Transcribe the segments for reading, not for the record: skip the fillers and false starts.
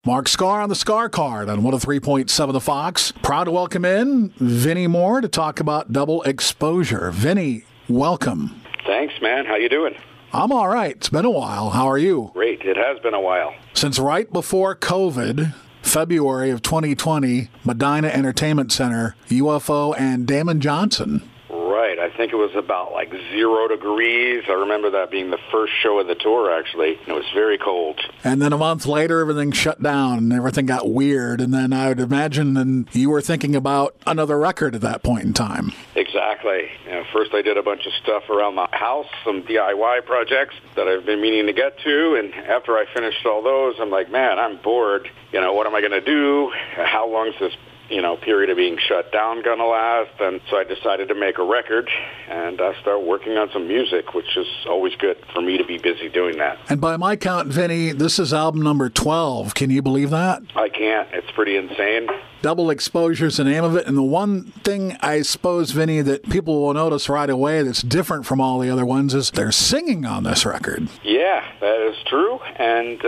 Mark Skaar on the Skaar Kaard on 103.7 The Fox. Proud to welcome in Vinnie Moore to talk about double exposure. Vinnie, welcome. Thanks, man. How you doing? I'm all right. It's been a while. How are you? Great. It has been a while. Since right before COVID, February of 2020, Medina Entertainment Center, UFO, and Damon Johnson. Right. I think it was about 0 degrees. I remember that being the first show of the tour, actually. It was very cold. And then a month later, everything shut down and everything got weird. And then I would imagine then you were thinking about another record at that point in time. Exactly. First I did a bunch of stuff around the house, some DIY projects that I've been meaning to get to. And after I finished all those, I'm like, man, I'm bored. What am I going to do? How long is this period of being shut down going to last? And so I decided to make a record and start working on some music, which is always good for me to be busy doing that. And by my count, Vinnie, this is album number 12. Can you believe that? I can't. It's pretty insane. Double Exposure is the name of it. And the one thing, I suppose, Vinnie, that people will notice right away that's different from all the other ones is they're singing on this record. Yeah, that is true. And,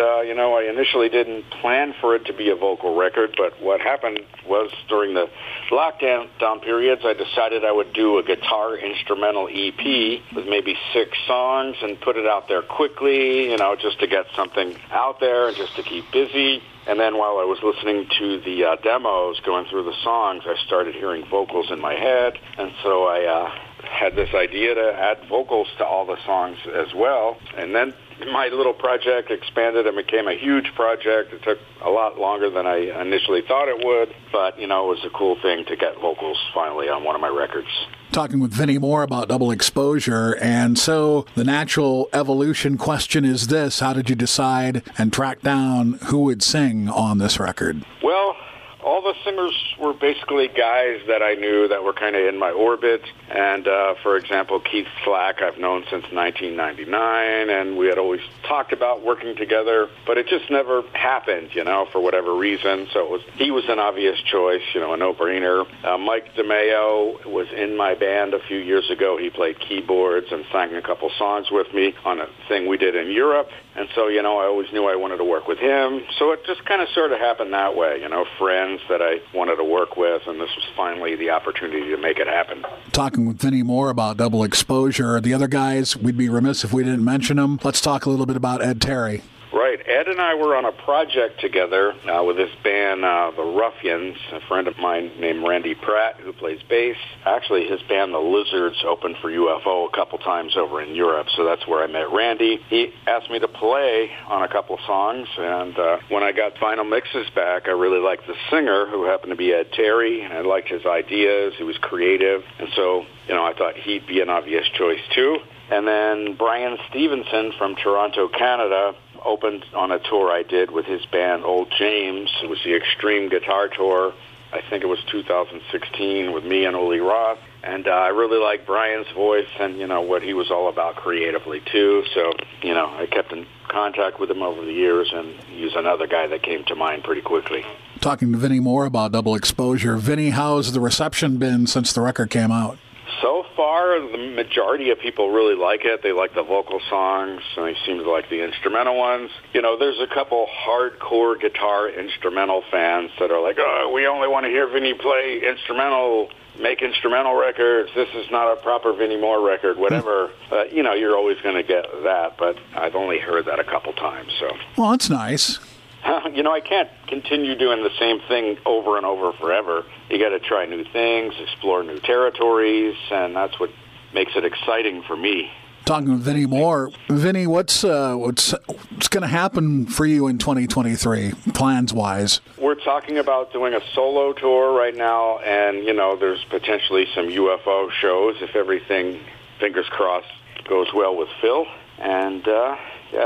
I initially didn't plan for it to be a vocal record, but what happened was during the lockdown periods, I decided I would do a guitar instrumental EP with maybe 6 songs and put it out there quickly, just to get something out there and just to keep busy. And then while I was listening to the demos, going through the songs, I started hearing vocals in my head. And so I had this idea to add vocals to all the songs as well. And then my little project expanded and became a huge project. It took a lot longer than I initially thought it would. But, it was a cool thing to get vocals finally on one of my records. Talking with Vinnie Moore about double exposure. And so the natural evolution question is this: how did you decide and track down who would sing on this record? Well, all the singers were basically guys that I knew that were kind of in my orbit. And, for example, Keith Flack I've known since 1999, and we had always talked about working together, but it just never happened, for whatever reason. So he was an obvious choice, a no-brainer. Mike DeMeo was in my band a few years ago. He played keyboards and sang a couple songs with me on a thing we did in Europe. And so, I always knew I wanted to work with him. So it just kind of sort of happened that way, friends that I wanted to work with, and this was finally the opportunity to make it happen. Talking with Vinnie Moore about double exposure. The other guys, we'd be remiss if we didn't mention them. Let's talk a little bit about Ed Terry. Right. Ed and I were on a project together with this band, The Ruffians. A friend of mine named Randy Pratt, who plays bass. Actually, his band, The Lizards, opened for UFO a couple times over in Europe, so that's where I met Randy. He asked me to play on a couple songs, and when I got final mixes back, I really liked the singer, who happened to be Ed Terry, and I liked his ideas. He was creative, and so, I thought he'd be an obvious choice, too. And then Brian Stevenson from Toronto, Canada, opened on a tour I did with his band Old James. It was the Extreme Guitar Tour. I think it was 2016 with me and Oli Roth. And I really liked Brian's voice and, what he was all about creatively, too. So, I kept in contact with him over the years, and he's another guy that came to mind pretty quickly. Talking to Vinnie Moore about double exposure. Vinnie, how's the reception been since the record came out? So far, the majority of people really like it. They like the vocal songs, and they seem to like the instrumental ones. There's a couple hardcore guitar instrumental fans that are like, oh, we only want to hear Vinnie play instrumental, make instrumental records. This is not a proper Vinnie Moore record, whatever. You're always going to get that, but I've only heard that a couple times. So. Well, that's nice. I can't continue doing the same thing over and over forever. You got to try new things, explore new territories, and that's what makes it exciting for me. Talking with Vinnie Moore. Vinnie, what's going to happen for you in 2023, plans-wise? We're talking about doing a solo tour right now, and, there's potentially some UFO shows if everything, fingers crossed, goes well with Phil. And,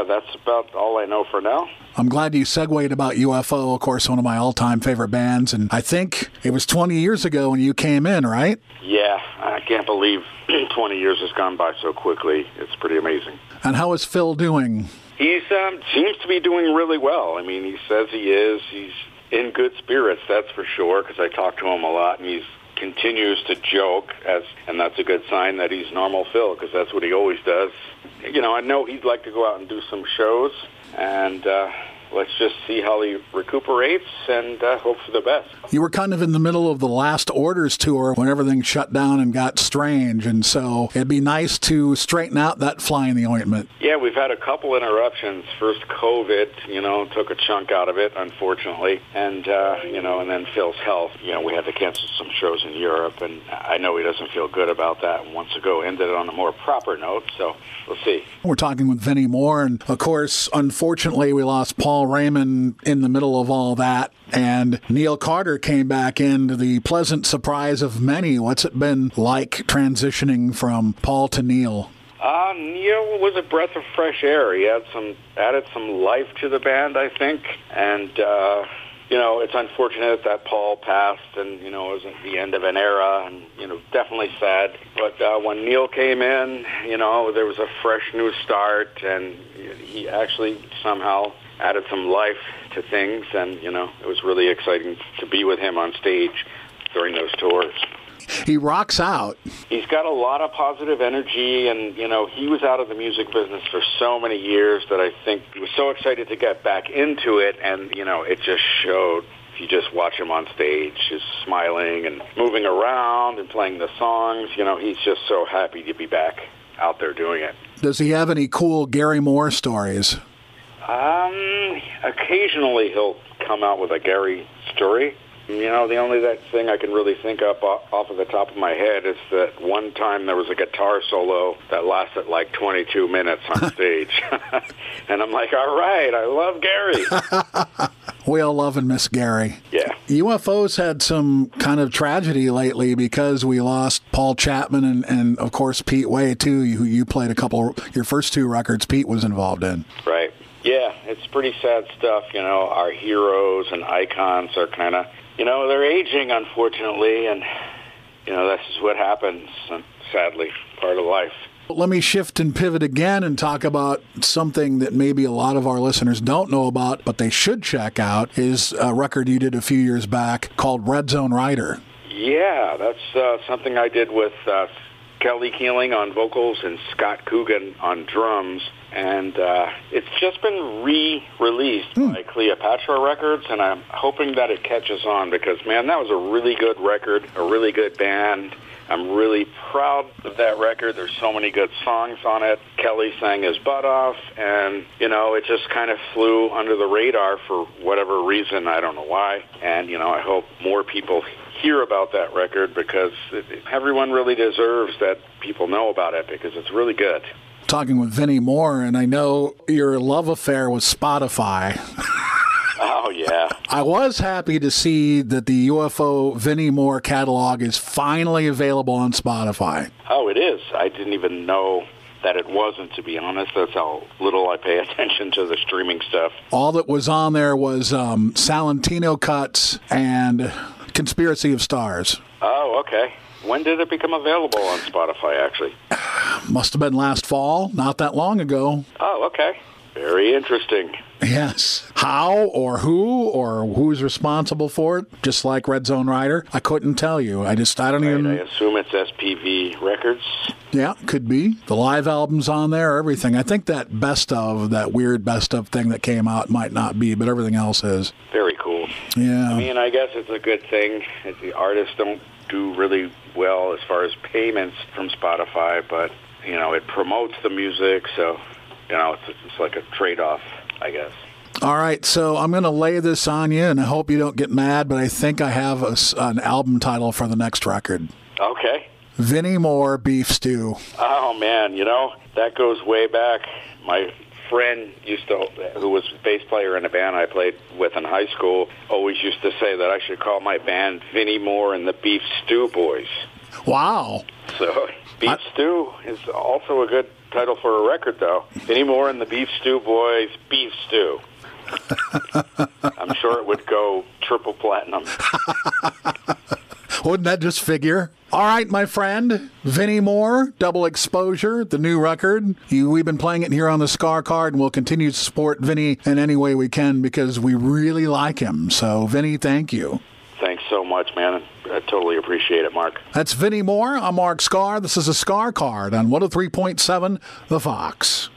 that's about all I know for now. I'm glad you segued about UFO, of course, one of my all-time favorite bands. And I think it was 20 years ago when you came in, right? Yeah, I can't believe 20 years has gone by so quickly. It's pretty amazing. And how is Phil doing? He seems to be doing really well. I mean, he says he is. He's in good spirits, that's for sure, because I talk to him a lot, and he continues to joke, and that's a good sign that he's normal Phil, because that's what he always does. I know he'd like to go out and do some shows, and let's just see how he recuperates and hope for the best. You were kind of in the middle of the Last Orders tour when everything shut down and got strange, and so it'd be nice to straighten out that fly in the ointment. Yeah, we've had a couple interruptions. First, COVID, took a chunk out of it, unfortunately, and, and then Phil's health. We had to cancel some shows in Europe, and I know he doesn't feel good about that and wants to go into it on a more proper note, so we'll see. We're talking with Vinnie Moore, and of course, unfortunately, we lost Paul Raymond in the middle of all that, and Neil Carter came back in, to the pleasant surprise of many. What's it been like transitioning from Paul to Neil? Neil was a breath of fresh air. He had added some life to the band, I think, and it's unfortunate that Paul passed, and it was the end of an era, and definitely sad. But when Neil came in, there was a fresh new start, and he actually somehow added some life to things, and it was really exciting to be with him on stage during those tours. He rocks out. He's got a lot of positive energy, and, he was out of the music business for so many years that I think he was so excited to get back into it, and, it just showed. If you just watch him on stage, just smiling and moving around and playing the songs, he's just so happy to be back out there doing it. Does he have any cool Gary Moore stories? Occasionally he'll come out with a Gary story. The only thing I can really think of off of the top of my head is that one time there was a guitar solo that lasted like 22 minutes on stage. And I'm like, all right, I love Gary. We all love and miss Gary. Yeah. UFO's had some kind of tragedy lately because we lost Paul Chapman and of course, Pete Way, too, who you played your first two records Pete was involved in. Right. Yeah, it's pretty sad stuff. Our heroes and icons are kind of, they're aging, unfortunately, and, this is what happens, sadly, part of life. Let me shift and pivot again and talk about something that maybe a lot of our listeners don't know about, but they should check out, is a record you did a few years back called Red Zone Rider. Yeah, that's something I did with Kelly Keeling on vocals and Scott Coogan on drums. And it's just been re-released by Cleopatra Records, and I'm hoping that it catches on because, man, that was a really good record, a really good band. I'm really proud of that record. There's so many good songs on it. Kelly sang his butt off, and, it just kind of flew under the radar for whatever reason. I don't know why. And, I hope more people hear about that record because everyone really deserves that people know about it because it's really good. Talking with Vinnie Moore, and I know your love affair with Spotify. Oh, yeah. I was happy to see that the UFO Vinnie Moore catalog is finally available on Spotify. Oh, it is. I didn't even know that it wasn't, to be honest. That's how little I pay attention to the streaming stuff. All that was on there was Salentino cuts and Conspiracy of Stars. Oh, okay. When did it become available on Spotify, actually? Must have been last fall, not that long ago. Oh, okay. Very interesting. Yes. How or who's responsible for it, just like Red Zone Rider, I couldn't tell you. I don't even... I assume it's SPV Records. Yeah, could be. The live album's on there, everything. I think that weird best of thing that came out might not be, but everything else is. Very cool. Yeah. I mean, I guess it's a good thing. The artists don't do really well as far as payments from Spotify, but, it promotes the music, so, it's like a trade-off, I guess. All right, so I'm going to lay this on you, and I hope you don't get mad, but I think I have an album title for the next record. Okay. Vinnie Moore, Beef Stew. Oh, man, that goes way back. My friend who was a bass player in a band I played with in high school, always used to say that I should call my band Vinnie Moore and the Beef Stew Boys. Wow. So Beef Stew is also a good title for a record, though. Vinnie Moore and the Beef Stew Boys, Beef Stew. I'm sure it would go triple platinum. Wouldn't that just figure? All right, my friend, Vinnie Moore, Double Exposure, the new record. We've been playing it here on the Skaar Kaard, and we'll continue to support Vinnie in any way we can because we really like him. So, Vinnie, thank you. Thanks so much, man. I totally appreciate it, Mark. That's Vinnie Moore. I'm Mark Skaar. This is a Skaar Kaard on 103.7 The Fox.